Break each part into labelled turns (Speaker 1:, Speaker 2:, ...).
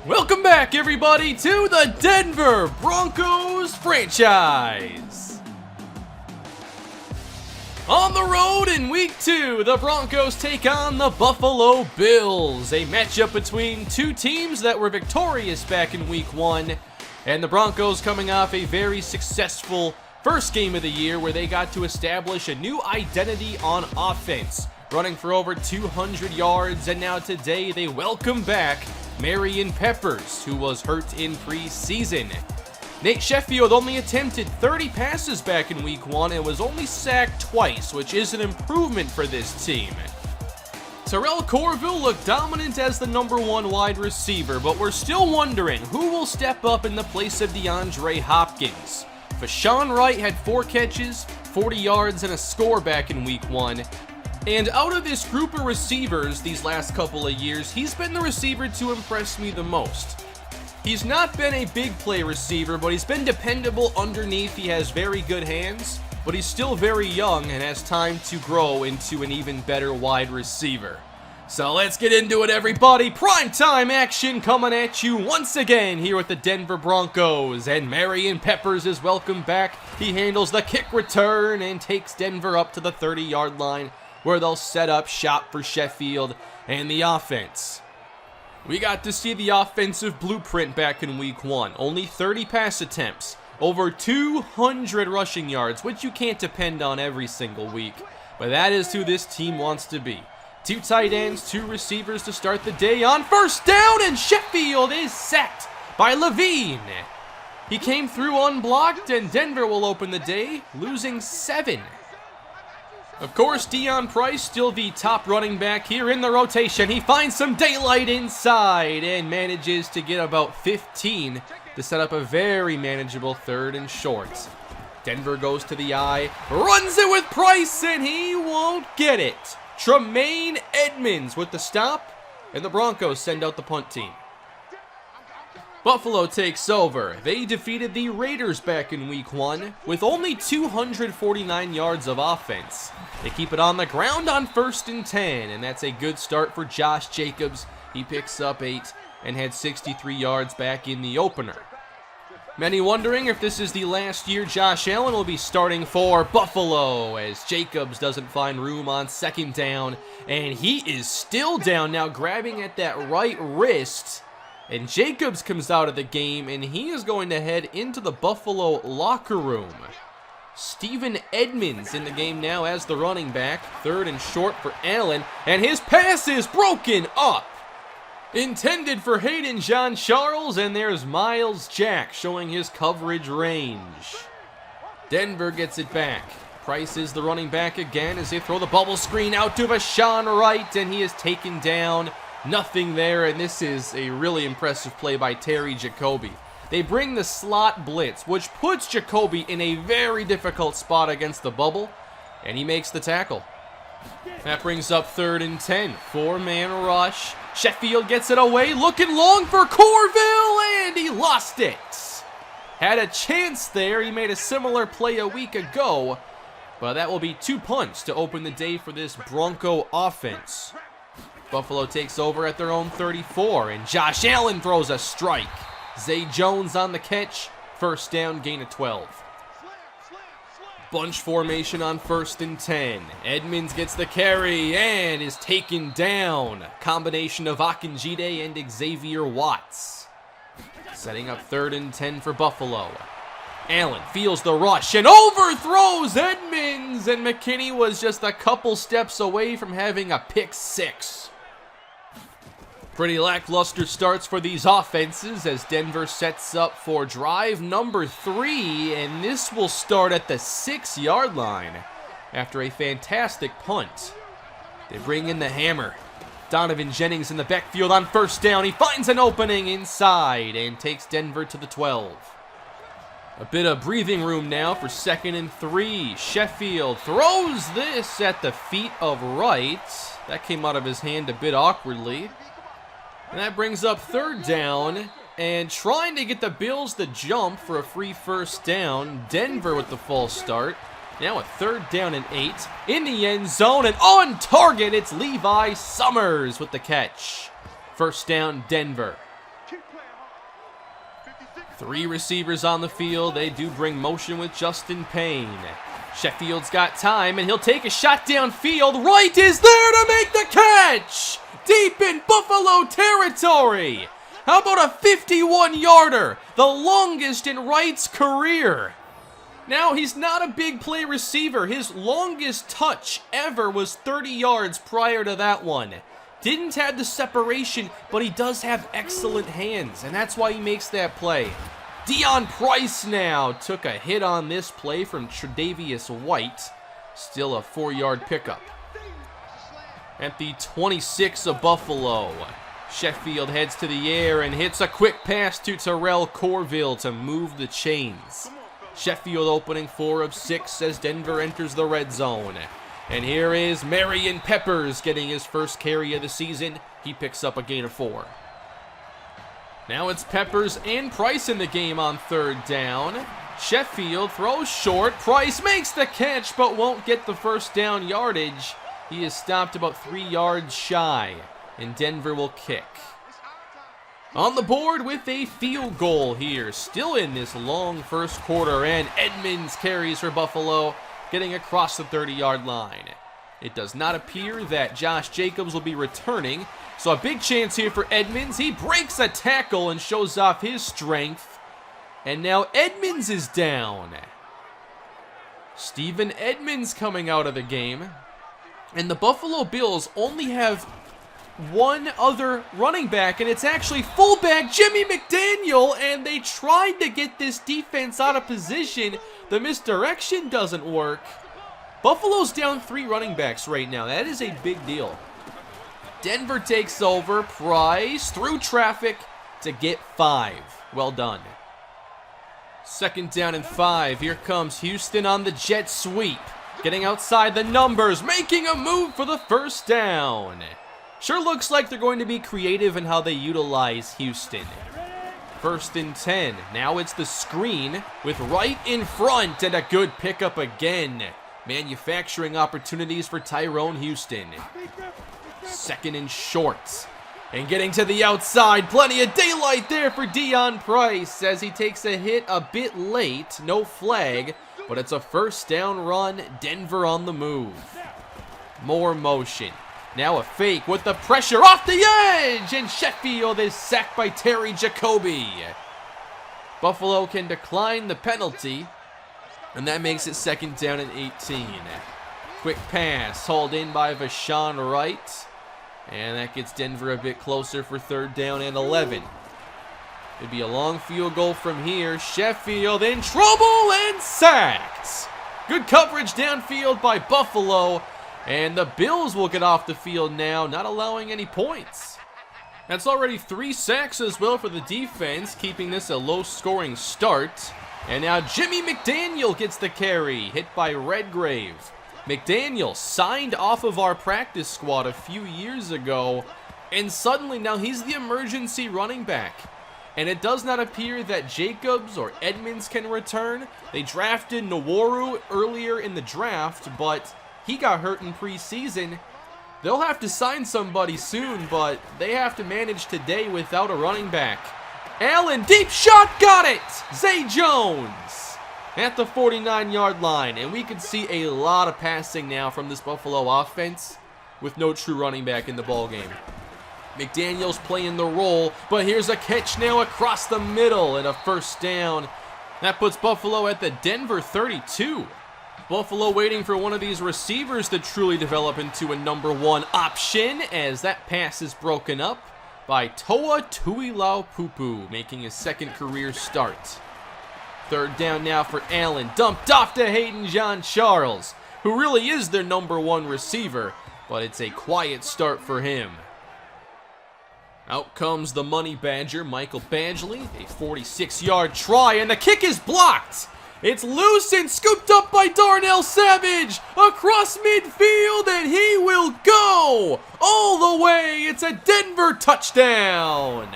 Speaker 1: Welcome back, everybody, to the Denver Broncos franchise. On the road in Week 2, the Broncos take on the Buffalo Bills, a matchup between two teams that were victorious back in Week 1, and the Broncos coming off a very successful first game of the year where they got to establish a new identity on offense, running for over 200 yards, and now today they welcome back Marion Peppers, who was hurt in preseason. Nate Sheffield only attempted 30 passes back in Week 1 and was only sacked twice, which is an improvement for this team. Terrell Corville looked dominant as the number 1 wide receiver, but we're still wondering who will step up in the place of DeAndre Hopkins. Fashawn Wright had 4 catches, 40 yards, and a score back in Week 1. And out of this group of receivers these last couple of years, he's been the receiver to impress me the most. He's not been a big play receiver, but he's been dependable underneath. He has very good hands, but he's still very young and has time to grow into an even better wide receiver. So let's get into it, everybody. Primetime action coming at you once again here with the Denver Broncos. And Marion Peppers is welcome back. He handles the kick return and takes Denver up to the 30-yard line, where they'll set up shop for Sheffield and the offense. We got to see the offensive blueprint back in Week 1. Only 30 pass attempts, over 200 rushing yards, which you can't depend on every single week. But that is who this team wants to be. 2 tight ends, 2 receivers to start the day on first down, and Sheffield is sacked by Levine. He came through unblocked, and Denver will open the day, losing 7. Of course, Deion Price, still the top running back here in the rotation. He finds some daylight inside and manages to get about 15 to set up a very manageable 3rd and short. Denver goes to the eye, runs it with Price, and he won't get it. Tremaine Edmonds with the stop, and the Broncos send out the punt team. Buffalo takes over. They defeated the Raiders back in Week 1 with only 249 yards of offense. They keep it on the ground on 1st and 10, and that's a good start for Josh Jacobs. He picks up 8 and had 63 yards back in the opener. Many wondering if this is the last year Josh Allen will be starting for Buffalo, as Jacobs doesn't find room on 2nd down, and he is still down now, grabbing at that right wrist. And Jacobs comes out of the game, and he is going to head into the Buffalo locker room. Steven Edmonds in the game now as the running back. 3rd and short for Allen, and his pass is broken up. Intended for Hayden Jean-Charles, and there's Miles Jack showing his coverage range. Denver gets it back. Price is the running back again as they throw the bubble screen out to Fashawn Wright, and he is taken down. Nothing there, and this is a really impressive play by Terry Jacoby. They bring the slot blitz, which puts Jacoby in a very difficult spot against the bubble, and he makes the tackle. That brings up 3rd and 10. 4-man rush. Sheffield gets it away, looking long for Corville, and he lost it. Had a chance there. He made a similar play a week ago, but that will be 2 punts to open the day for this Bronco offense. Buffalo takes over at their own 34, and Josh Allen throws a strike. Zay Jones on the catch. 1st down, gain of 12. Bunch formation on 1st and 10. Edmonds gets the carry and is taken down. Combination of Akinjide and Xavier Watts. Setting up 3rd and 10 for Buffalo. Allen feels the rush and overthrows Edmonds, and McKinney was just a couple steps away from having a pick 6. Pretty lackluster starts for these offenses as Denver sets up for drive number 3, and this will start at the 6-yard line after a fantastic punt. They bring in the hammer. Donovan Jennings in the backfield on 1st down. He finds an opening inside and takes Denver to the 12. A bit of breathing room now for 2nd and 3. Sheffield throws this at the feet of Wright. That came out of his hand a bit awkwardly. And that brings up 3rd down, and trying to get the Bills to jump for a free 1st down. Denver with the false start. Now a 3rd down and 8 in the end zone, and on target, it's Levi Summers with the catch. 1st down, Denver. Three receivers on the field. They do bring motion with Justin Payne. Sheffield's got time, and he'll take a shot downfield. Wright is there to make the catch! Deep in Buffalo territory! How about a 51-yarder? The longest in Wright's career. Now, he's not a big play receiver. His longest touch ever was 30 yards prior to that one. Didn't have the separation, but he does have excellent hands, and that's why he makes that play. Deion Price now took a hit on this play from Tre'Davious White. Still a 4-yard pickup. At the 26 of Buffalo, Sheffield heads to the air and hits a quick pass to Terrell Corville to move the chains. Sheffield opening 4 of 6 as Denver enters the red zone. And here is Marion Peppers getting his first carry of the season. He picks up a gain of 4. Now it's Peppers and Price in the game on 3rd down. Sheffield throws short. Price makes the catch but won't get the first down yardage. He is stopped about 3 yards shy, and Denver will kick. On the board with a field goal here, still in this long first quarter, and Edmonds carries for Buffalo, getting across the 30-yard line. It does not appear that Josh Jacobs will be returning, so a big chance here for Edmonds. He breaks a tackle and shows off his strength, and now Edmonds is down. Steven Edmonds coming out of the game. And the Buffalo Bills only have one other running back, and it's actually fullback Jimmy McDaniel, and they tried to get this defense out of position. The misdirection doesn't work. Buffalo's down 3 running backs right now. That is a big deal. Denver takes over. Price through traffic to get 5. Well done. 2nd down and 5. Here comes Houston on the jet sweep. Getting outside the numbers, making a move for the first down. Sure looks like they're going to be creative in how they utilize Houston. 1st and 10. Now it's the screen with Wright in front, and a good pickup again. Manufacturing opportunities for Tyrone Houston. 2nd and short. And getting to the outside, plenty of daylight there for Deion Price as he takes a hit a bit late. No flag. But it's a first down run, Denver on the move. More motion. Now a fake with the pressure off the edge, and Sheffield is sacked by Terry Jacoby. Buffalo can decline the penalty, and that makes it 2nd down and 18. Quick pass, hauled in by Vashawn Wright, and that gets Denver a bit closer for 3rd down and 11. It'd be a long field goal from here. Sheffield in trouble and sacked. Good coverage downfield by Buffalo. And the Bills will get off the field now, not allowing any points. That's already 3 sacks as well for the defense, keeping this a low-scoring start. And now Jimmy McDaniel gets the carry, hit by Redgrave. McDaniel signed off of our practice squad a few years ago, and suddenly now he's the emergency running back. And it does not appear that Jacobs or Edmonds can return. They drafted Nworu earlier in the draft, but he got hurt in preseason. They'll have to sign somebody soon, but they have to manage today without a running back. Allen, deep shot, got it! Zay Jones at the 49-yard line. And we can see a lot of passing now from this Buffalo offense with no true running back in the ballgame. McDaniel's playing the role, but here's a catch now across the middle and a first down. That puts Buffalo at the Denver 32. Buffalo waiting for one of these receivers to truly develop into a number 1 option as that pass is broken up by Toa Tuilau-Pupu, making his 2nd career start. 3rd down now for Allen, dumped off to Hayden John-Charles, who really is their number 1 receiver, but it's a quiet start for him. Out comes the money badger, Michael Badgley, a 46-yard try, and the kick is blocked. It's loose and scooped up by Darnell Savage across midfield, and he will go all the way. It's a Denver touchdown.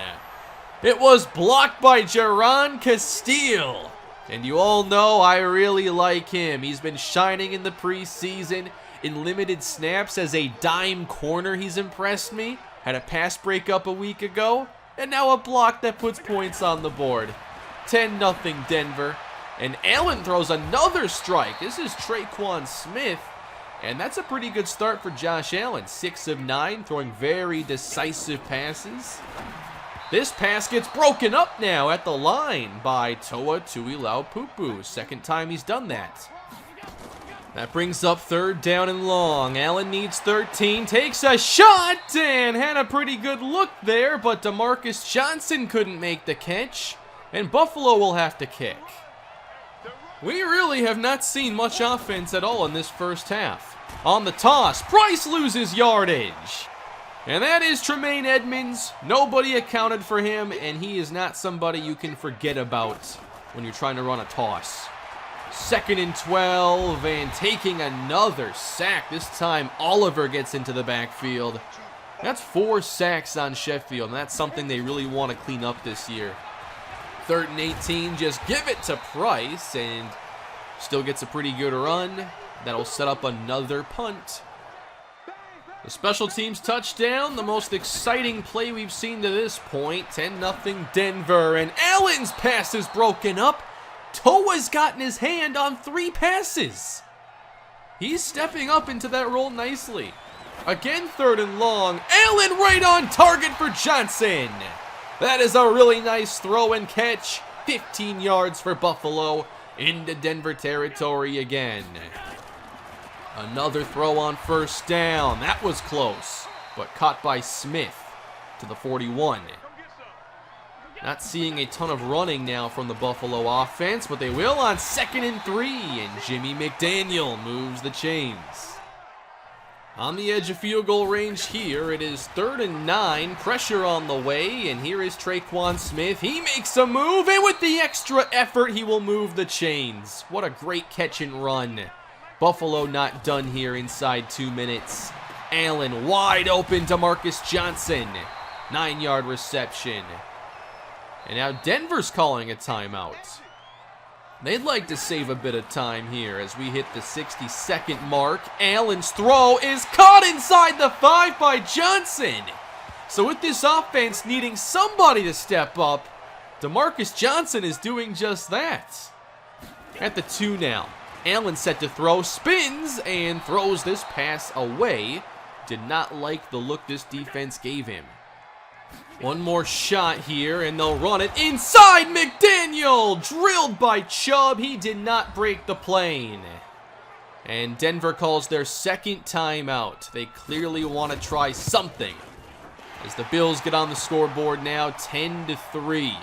Speaker 1: It was blocked by Jaron Castile, and you all know I really like him. He's been shining in the preseason. In limited snaps as a dime corner, he's impressed me. Had a pass breakup a week ago, and now a block that puts points on the board. 10-0 Denver. And Allen throws another strike. This is Traquan Smith. And that's a pretty good start for Josh Allen. 6 of 9, throwing very decisive passes. This pass gets broken up now at the line by Toa Tuilaupupou. Second time he's done that. That brings up 3rd down and long. Allen needs 13, takes a shot, and had a pretty good look there, but DeMarcus Johnson couldn't make the catch, and Buffalo will have to kick. We really have not seen much offense at all in this first half. On the toss, Price loses yardage. And that is Tremaine Edmonds. Nobody accounted for him, and he is not somebody you can forget about when you're trying to run a toss. 2nd and 12, and taking another sack. This time, Oliver gets into the backfield. That's 4 sacks on Sheffield, and that's something they really want to clean up this year. 3rd and 18, just give it to Price, and still gets a pretty good run. That'll set up another punt. The special teams touchdown, the most exciting play we've seen to this point. 10-0 Denver, and Allen's pass is broken up. Toa's gotten his hand on 3 passes. He's stepping up into that role nicely. Again, 3rd and long. Allen right on target for Johnson. That is a really nice throw and catch. 15 yards for Buffalo into Denver territory again. Another throw on 1st down. That was close, but caught by Smith to the 41. Not seeing a ton of running now from the Buffalo offense, but they will on 2nd and 3, and Jimmy McDaniel moves the chains. On the edge of field goal range here, it is 3rd and 9, pressure on the way, and here is Traquan Smith. He makes a move, and with the extra effort, he will move the chains. What a great catch and run. Buffalo not done here inside 2 minutes. Allen wide open to Marcus Johnson. 9-yard reception. And now Denver's calling a timeout. They'd like to save a bit of time here as we hit the 60-second mark. Allen's throw is caught inside the 5 by Johnson. So with this offense needing somebody to step up, DeMarcus Johnson is doing just that. At the 2 now. Allen set to throw, spins, and throws this pass away. Did not like the look this defense gave him. One more shot here, and they'll run it inside. McDaniel drilled by Chubb. He did not break the plane. And Denver calls their 2nd timeout. They clearly want to try something. As the Bills get on the scoreboard now, 10-3.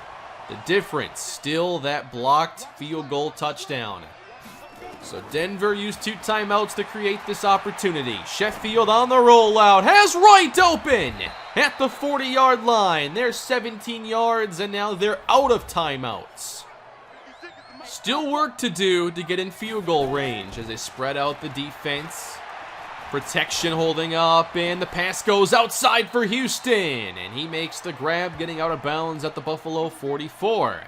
Speaker 1: The difference, still that blocked field goal touchdown. So Denver used 2 timeouts to create this opportunity. Sheffield on the rollout, has right open at the 40-yard line. There's 17 yards, and now they're out of timeouts. Still work to do to get in field goal range as they spread out the defense. Protection holding up, and the pass goes outside for Houston. And he makes the grab, getting out of bounds at the Buffalo 44.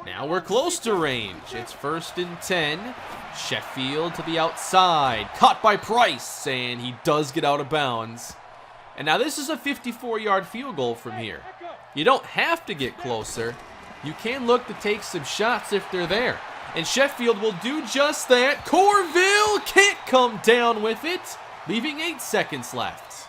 Speaker 1: Now we're close to range. It's 1st and 10. Sheffield to the outside. Caught by Price, and he does get out of bounds. And now this is a 54-yard field goal from here. You don't have to get closer. You can look to take some shots if they're there. And Sheffield will do just that. Corville can't come down with it, leaving 8 seconds left.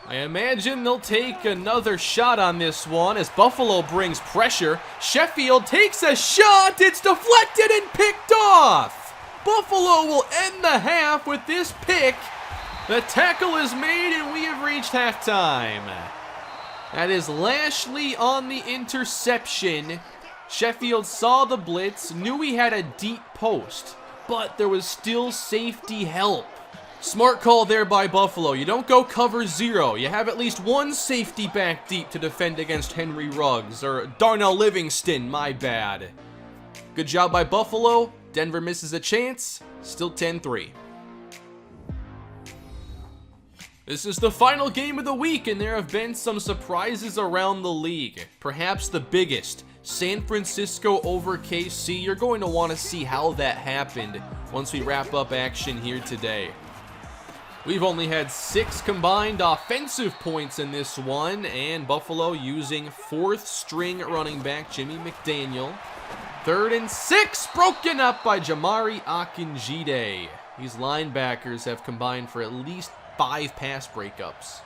Speaker 1: I imagine they'll take another shot on this one as Buffalo brings pressure. Sheffield takes a shot. It's deflected and picked off. Buffalo will end the half with this pick. The tackle is made, and we have reached halftime. That is Lashley on the interception. Sheffield saw the blitz, knew he had a deep post, but there was still safety help. Smart call there by Buffalo. You don't go cover 0. You have at least one safety back deep to defend against Henry Ruggs, or Darnell Livingston, my bad. Good job by Buffalo. Denver misses a chance. Still 10-3. This is the final game of the week, and there have been some surprises around the league. Perhaps the biggest, San Francisco over KC. You're going to want to see how that happened once we wrap up action here today. We've only had 6 combined offensive points in this one, and Buffalo using 4th string running back Jimmy McDaniel. 3rd and 6, broken up by Jamari Akinjide. These linebackers have combined for at least 5 pass breakups.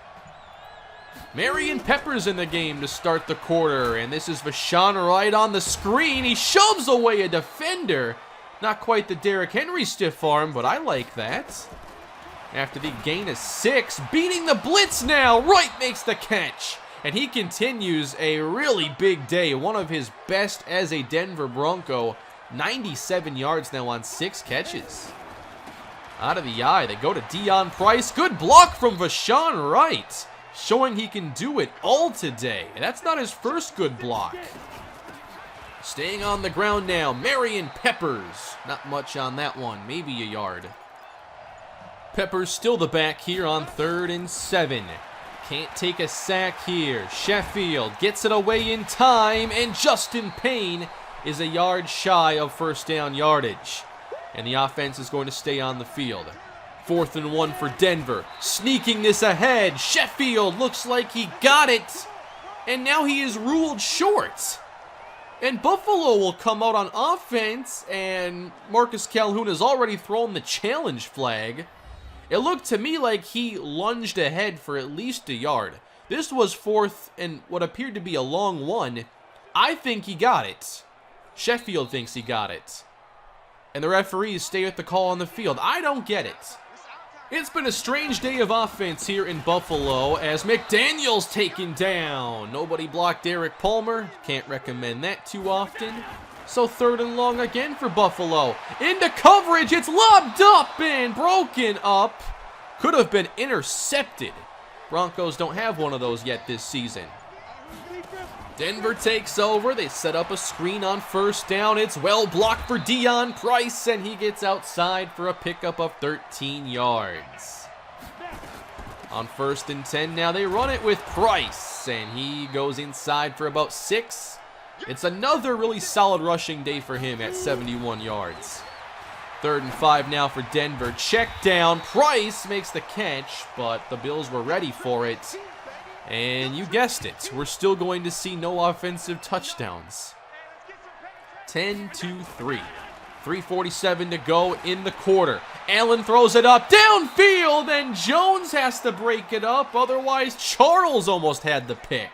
Speaker 1: Marion Pepper's in the game to start the quarter, and this is Vashon Wright on the screen. He shoves away a defender. Not quite the Derrick Henry stiff arm, but I like that. After the gain of 6, beating the blitz now. Wright makes the catch, and he continues a really big day. One of his best as a Denver Bronco. 97 yards now on 6 catches. Out of the eye, they go to Deion Price. Good block from Vashon Wright, showing he can do it all today. That's not his first good block. Staying on the ground now, Marion Peppers. Not much on that one, maybe a yard. Peppers still the back here on 3rd and 7. Can't take a sack here. Sheffield gets it away in time, and Justin Payne is a yard shy of first down yardage. And the offense is going to stay on the field. 4th and 1 for Denver. Sneaking this ahead. Sheffield looks like he got it. And now he is ruled short. And Buffalo will come out on offense, and Marcus Calhoun has already thrown the challenge flag. It looked to me like he lunged ahead for at least a yard. This was 4th and what appeared to be a long one. I think he got it. Sheffield thinks he got it. And the referees stay with the call on the field. I don't get it. It's been a strange day of offense here in Buffalo as McDaniel's taken down. Nobody blocked Eric Palmer. Can't recommend that too often. So 3rd and long again for Buffalo. Into coverage. It's lobbed up and broken up. Could have been intercepted. Broncos don't have one of those yet this season. Denver takes over. They set up a screen on 1st down. It's well blocked for Deion Price, and he gets outside for a pickup of 13 yards. On 1st and 10 now, they run it with Price, and he goes inside for about 6. It's another really solid rushing day for him at 71 yards. 3rd and 5 now for Denver. Check down. Price makes the catch, but the Bills were ready for it. And you guessed it, we're still going to see no offensive touchdowns. 10-3. 3:47 to go in the quarter. Allen throws it up downfield, and Jones has to break it up. Otherwise, Charles almost had the pick.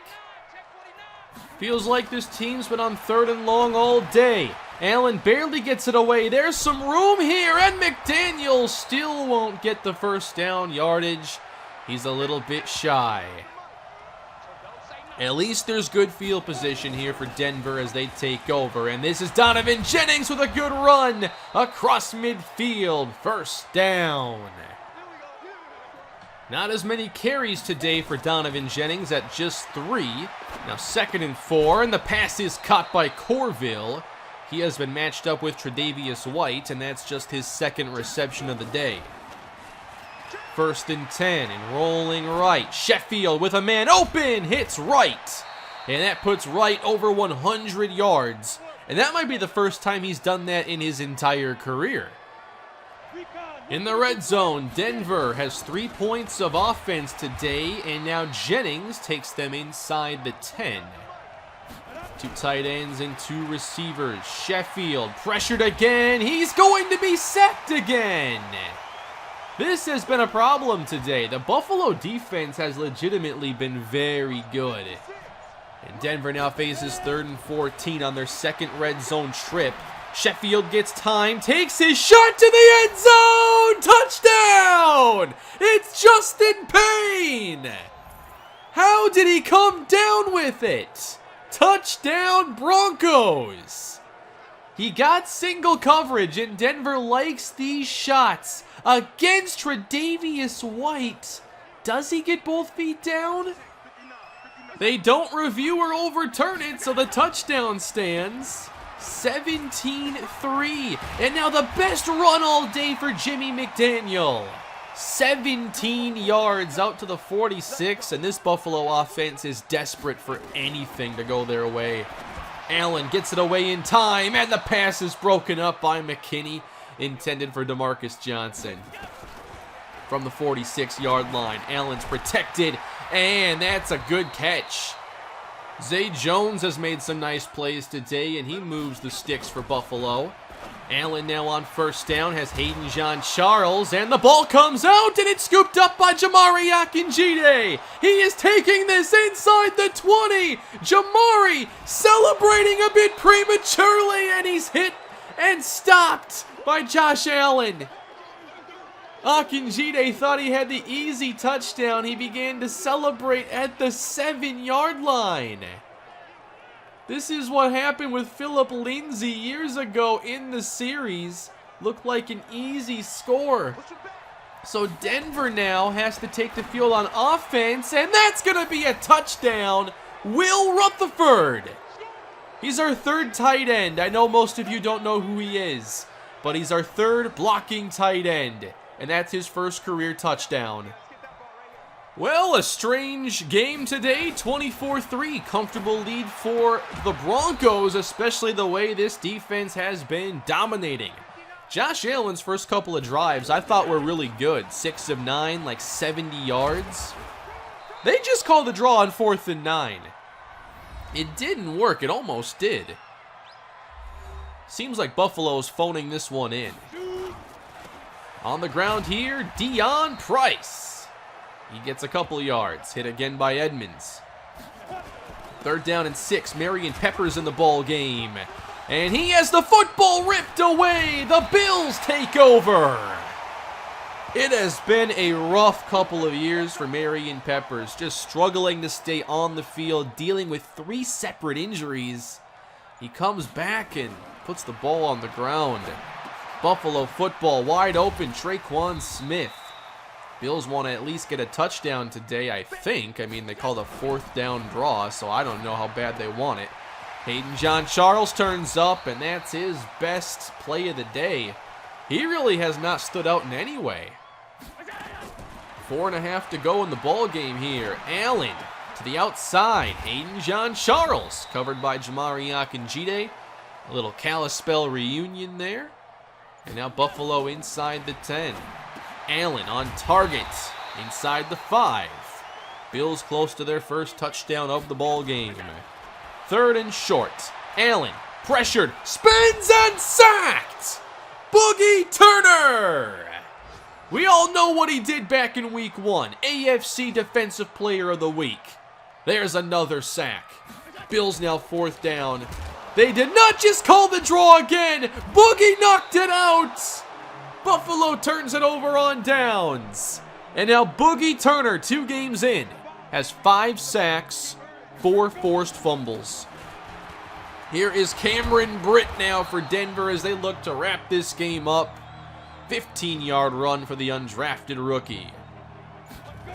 Speaker 1: Feels like this team's been on 3rd and long all day. Allen barely gets it away. There's some room here, and McDaniel still won't get the first down yardage. He's a little bit shy. At least there's good field position here for Denver as they take over. And this is Donovan Jennings with a good run across midfield. First down. Not as many carries today for Donovan Jennings at just 3. Now 2nd and 4, and the pass is caught by Corville. He has been matched up with Tre'Davious White, and that's just his 2nd reception of the day. 1st and 10, and rolling right. Sheffield with a man open, hits Wright. And that puts Wright over 100 yards. And that might be the first time he's done that in his entire career. In the red zone, Denver has 3 points of offense today, and now Jennings takes them inside the 10. 2 tight ends and 2 receivers. Sheffield pressured again. He's going to be sacked again. This has been a problem today. The Buffalo defense has legitimately been very good. And Denver now faces 3rd and 14 on their 2nd red zone trip. Sheffield gets time, takes his shot to the end zone! Touchdown! It's Justin Payne! How did he come down with it? Touchdown Broncos! He got single coverage, and Denver likes these shots against Tre'Davious White. Does he get both feet down? They don't review or overturn it, so the touchdown stands. 17-3. And now the best run all day for Jimmy McDaniel. 17 yards out to the 46, and this Buffalo offense is desperate for anything to go their way. Allen gets it away in time, and the pass is broken up by McKinney, intended for DeMarcus Johnson. from the 46-yard line. Allen's protected, and that's a good catch. Zay Jones has made some nice plays today, and he moves the sticks for Buffalo. Allen now on first down, has Hayden Jean-Charles, and the ball comes out, and it's scooped up by Jamari Akinjide. He is taking this inside the 20. Jamari celebrating a bit prematurely, and he's hit and stopped by Josh Allen. Akinjide thought he had the easy touchdown. He began to celebrate at the 7-yard line. This is what happened with Philip Lindsay years ago in the series. Looked like an easy score. So Denver now has to take the field on offense, and that's going to be a touchdown. Will Rutherford. He's our third tight end. I know most of you don't know who he is, but he's our third blocking tight end, and that's his first career touchdown. Well, a strange game today, 24-3, comfortable lead for the Broncos, especially the way this defense has been dominating. Josh Allen's first couple of drives I thought were really good, 6 of 9, like 70 yards. They just called the draw on 4th and 9. It didn't work, it almost did. Seems like Buffalo's phoning this one in. On the ground here, Deion Price. He gets a couple of yards. Hit again by Edmonds. 3rd down and 6. Marion Peppers in the ball game. And he has the football ripped away. The Bills take over. It has been a rough couple of years for Marion Peppers. Just struggling to stay on the field. Dealing with 3 separate injuries. He comes back and puts the ball on the ground. Buffalo football wide open. Traquan Smith. Bills want to at least get a touchdown today, I think. I mean, they called a 4th down draw, so I don't know how bad they want it. Hayden Jean-Charles turns up, and that's his best play of the day. He really has not stood out in any way. 4.5 to go in the ball game here. Allen to the outside. Hayden Jean-Charles covered by Jamari Akinjide. A little Kalispell reunion there. And now Buffalo inside the 10. Allen on target inside the 5. Bills close to their first touchdown of the ball game. 3rd and short. Allen pressured, spins and sacked. Boogie Turner. We all know what he did back in week 1. AFC Defensive Player of the Week. There's another sack. Bills now 4th down. They did not just call the draw again. Boogie knocked it out. Buffalo turns it over on downs. And now Boogie Turner, 2 games in, has 5 sacks, 4 forced fumbles. Here is Cameron Britt now for Denver as they look to wrap this game up. 15-yard run for the undrafted rookie.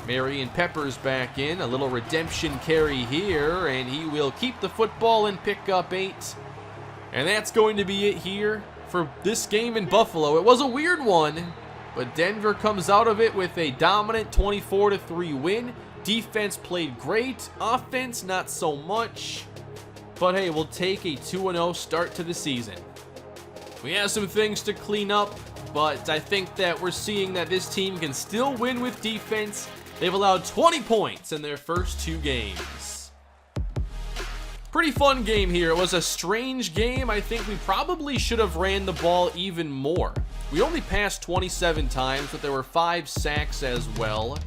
Speaker 1: Marion Peppers back in, a little redemption carry here, and he will keep the football and pick up 8. And that's going to be it here for this game in Buffalo. It was a weird one, but Denver comes out of it with a dominant 24-3 win. Defense played great, offense not so much. But hey, we'll take a 2-0 start to the season. We have some things to clean up, but I think that we're seeing that this team can still win with defense. They've allowed 20 points in their first 2 games. Pretty fun game here. It was a strange game. I think we probably should have ran the ball even more. We only passed 27 times, but there were 5 sacks as well.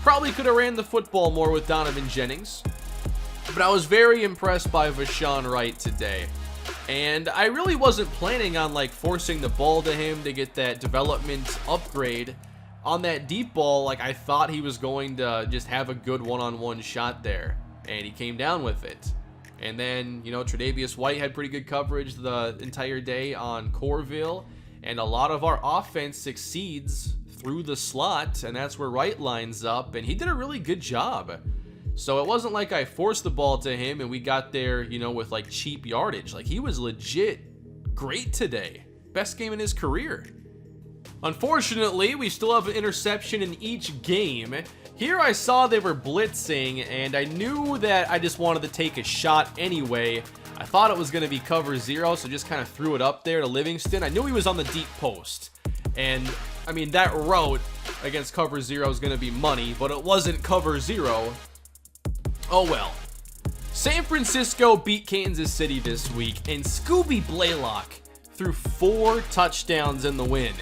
Speaker 1: Probably could have ran the football more with Donovan Jennings. But I was very impressed by Vashon Wright today. And I really wasn't planning on forcing the ball to him to get that development upgrade. On that deep ball, I thought he was going to just have a good one-on-one shot there. And he came down with it. And then, Tre'Davious White had pretty good coverage the entire day on Corville. And a lot of our offense succeeds through the slot, and that's where Wright lines up. And he did a really good job. So it wasn't like I forced the ball to him and we got there, with cheap yardage. He was legit great today. Best game in his career. Unfortunately, we still have an interception in each game. Here I saw they were blitzing, and I knew that I just wanted to take a shot anyway. I thought it was going to be cover 0, so just kind of threw it up there to Livingston. I knew he was on the deep post, and I mean, that route against cover 0 is going to be money, but it wasn't cover 0. Oh well. San Francisco beat Kansas City this week, and Scooby Blaylock threw 4 touchdowns in the win.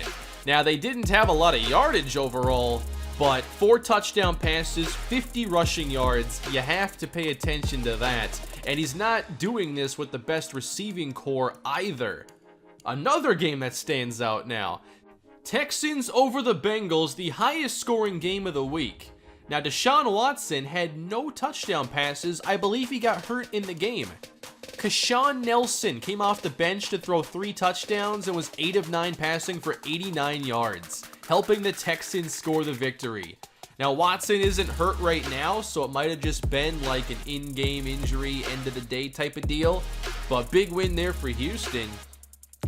Speaker 1: Now, they didn't have a lot of yardage overall, but 4 touchdown passes, 50 rushing yards. You have to pay attention to that. And he's not doing this with the best receiving core either. Another game that stands out now. Texans over the Bengals, the highest scoring game of the week. Now, Deshaun Watson had no touchdown passes. I believe he got hurt in the game. Keshawn Nelson came off the bench to throw 3 touchdowns and was 8 of 9 passing for 89 yards, helping the Texans score the victory. Now, Watson isn't hurt right now, so it might have just been like an in-game injury, end-of-the-day type of deal. But big win there for Houston.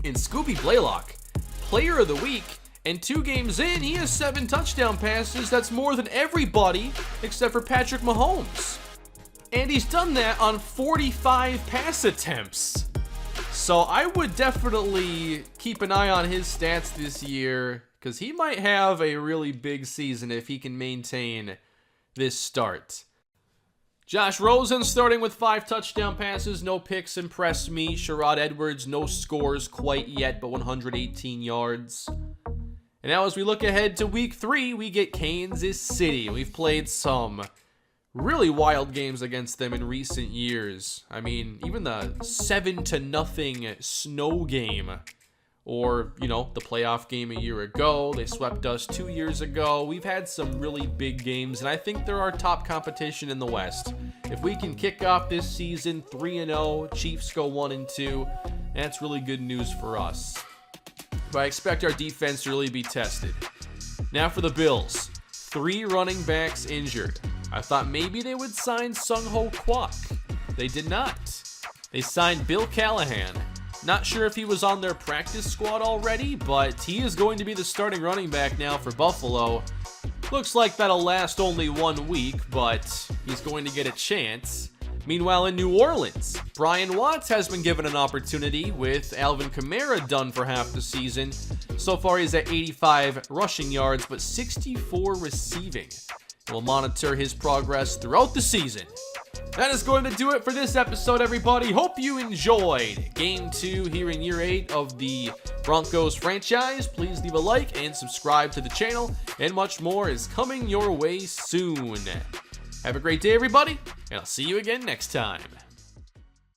Speaker 1: And Scooby Blaylock, player of the week, and 2 games in, he has 7 touchdown passes. That's more than everybody except for Patrick Mahomes. And he's done that on 45 pass attempts. So I would definitely keep an eye on his stats this year, because he might have a really big season if he can maintain this start. Josh Rosen starting with 5 touchdown passes, no picks, impressed me. Sherrod Edwards, no scores quite yet, but 118 yards. And now as we look ahead to week 3, we get Kansas City. We've played some really wild games against them in recent years. I mean, even the 7-0 snow game, or, you know, the playoff game a year ago. They swept us 2 years ago. We've had some really big games, and I think they're our top competition in the West. If we can kick off this season 3-0, Chiefs go 1-2, that's really good news for us. But I expect our defense to really be tested. Now for the Bills. 3 running backs injured. I thought maybe they would sign Sung-Ho Kwok. They did not. They signed Bill Callahan. Not sure if he was on their practice squad already, but he is going to be the starting running back now for Buffalo. Looks like that'll last only 1 week, but he's going to get a chance. Meanwhile, in New Orleans, Brian Watts has been given an opportunity with Alvin Kamara done for half the season. So far, he's at 85 rushing yards, but 64 receiving. We'll monitor his progress throughout the season. That is going to do it for this episode, everybody. Hope you enjoyed Game 2 here in Year 8 of the Broncos franchise. Please leave a like and subscribe to the channel, and much more is coming your way soon. Have a great day, everybody, and I'll see you again next time.